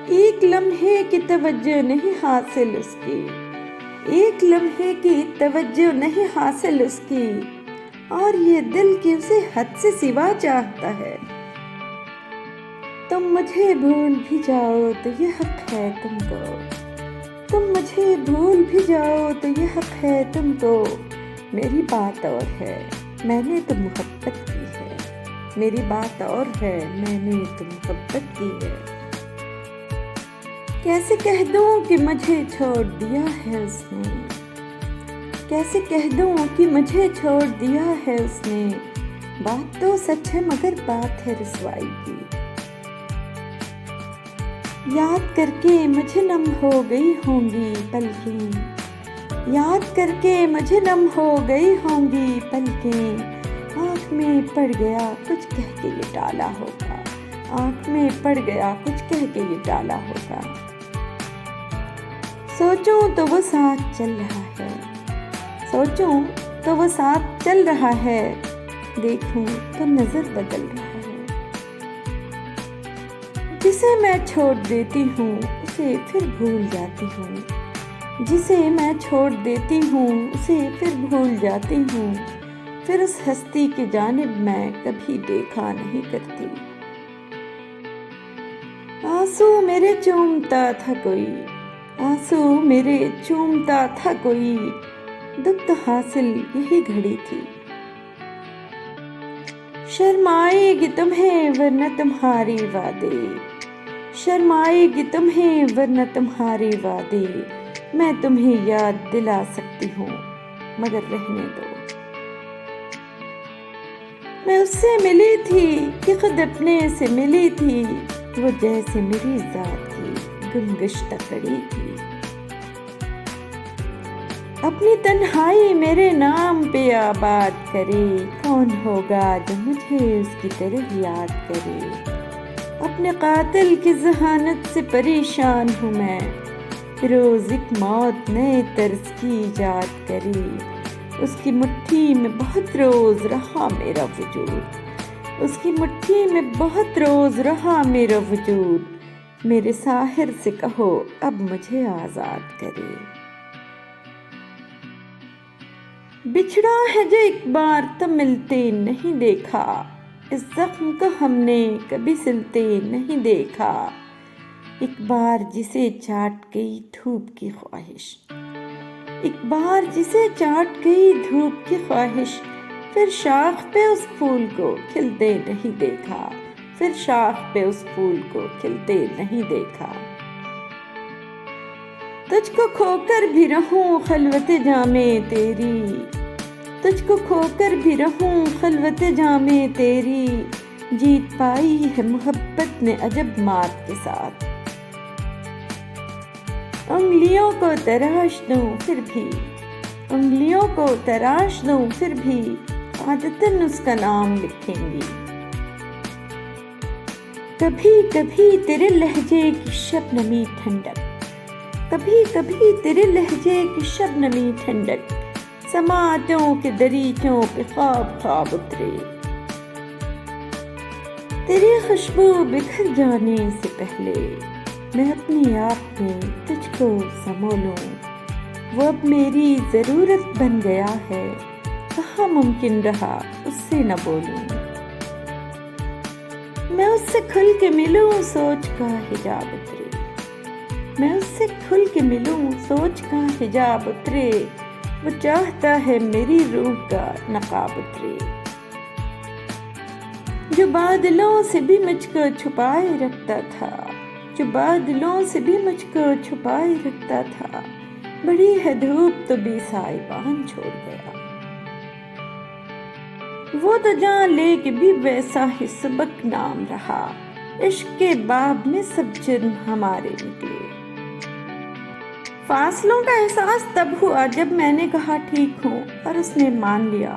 ایک لمحے کی توجہ نہیں حاصل اس کی، ایک لمحے کی توجہ نہیں حاصل اس کی، اور یہ دل کہ اسے حد سے سوا چاہتا ہے۔ تم مجھے بھول بھی جاؤ تو یہ حق ہے تم کو، تم مجھے بھول بھی جاؤ تو یہ حق ہے تم کو، میری بات اور ہے میں نے تو محبت کی ہے، میری بات اور ہے میں نے تو محبت کی ہے۔ کیسے کہہ دوں کہ مجھے چھوڑ دیا ہے اس نے، کیسے کہہ دوں کہ مجھے چھوڑ دیا ہے اس نے، بات تو سچ ہے مگر بات ہے رسوائی کی۔ یاد کر کے مجھے نم ہو گئی ہوں گی پلکیں، یاد کر کے مجھے نم ہو گئی ہوں گی پلکیں، آنکھ میں پڑ گیا کچھ کہہ کے یہ ٹالا ہوگا، آنکھ میں پڑ گیا کچھ کہہ کے یہ ٹالا ہوگا۔ سوچوں تو وہ ساتھ چل رہا ہے، سوچوں تو وہ ساتھ چل رہا ہے، دیکھوں تو نظر بدل رہا ہے۔ جسے میں چھوڑ دیتی ہوں اسے پھر بھول جاتی ہوں، جسے میں چھوڑ دیتی ہوں اسے پھر بھول جاتی ہوں، پھر اس ہستی کی جانب میں کبھی دیکھا نہیں کرتی۔ آنسو میرے چومتا تھا کوئی، آنسو میرے چومتا تھا کوئی، دکھ تو حاصل یہی گھڑی تھی۔ شرمائے گی تمہیں ورنہ تمہاری وعدے، شرمائے گی تمہیں ورنہ تمہاری وعدے، میں تمہیں یاد دلا سکتی ہوں مگر رہنے دو۔ میں اس سے ملی تھی کہ خود اپنے سے ملی تھی، وہ جیسے میری ذات کی گمگشتہ کڑی تھی۔ اپنی تنہائی میرے نام پہ آباد کرے، کون ہوگا جو مجھے اس کی طرح یاد کرے۔ اپنے قاتل کی ذہانت سے پریشان ہوں میں، روز ایک موت نئے طرز کی ایجاد کرے۔ اس کی مٹھی میں بہت روز رہا میرا وجود، اس کی مٹھی میں بہت روز رہا میرا وجود، میرے ساحر سے کہو اب مجھے آزاد کرے۔ بچھڑا ہے جو ایک بار تو ملتے نہیں دیکھا، اس زخم کو ہم نے کبھی سلتے نہیں دیکھا، ایک بار جسے چاٹ گئی دھوپ کی خواہش، ایک بار جسے چاٹ گئی دھوپ کی خواہش، پھر شاخ پہ اس پھول کو کھلتے نہیں دیکھا، پھر شاخ پہ اس پھول کو کھلتے نہیں دیکھا۔ تجھ کو کھو کر بھی رہوں خلوت جامے تیری، تجھ کو کھو کر بھی رہوں خلوت جامے تیری، جیت پائی ہے محبت نے عجب مات کے ساتھ۔ انگلیوں کو تراش دوں پھر بھی، انگلیوں کو تراش دوں پھر بھی، عادتاً اس کا نام لکھیں گی۔ کبھی کبھی تیرے لہجے کی شبنمی ٹھنڈک، کبھی کبھی تیرے لہجے کی شبنمی ٹھنڈک، سماعتوں کے دریچوں پہ خواب خواب اترے۔ تیری خوشبو بکھر جانے سے پہلے میں اپنے آپ میں تجھ کو سمو لوں، وہ اب میری ضرورت بن گیا ہے، کہاں ممکن رہا اس سے نہ بولوں۔ میں اس سے کھل کے ملوں سوچ کا حجاب اترے، میں اس سے کھل کے ملوں سوچ کا حجاب اترے، وہ چاہتا ہے میری روح کا نقاب اترے۔ جو بادلوں سے بھی مجھ کو چھپائے رکھتا تھا، جو بادلوں سے بھی مجھ کو چھپائے رکھتا تھا، بڑی ہے دھوپ تو بے سائبان چھوڑ گیا۔ وہ تو جان لے کے بھی ویسا ہی سبک نام رہا، عشق کے باب میں سب جرم ہمارے نکلے۔ فاصلوں کا احساس تب ہوا جب میں نے کہا ٹھیک ہوں اور اس نے مان لیا،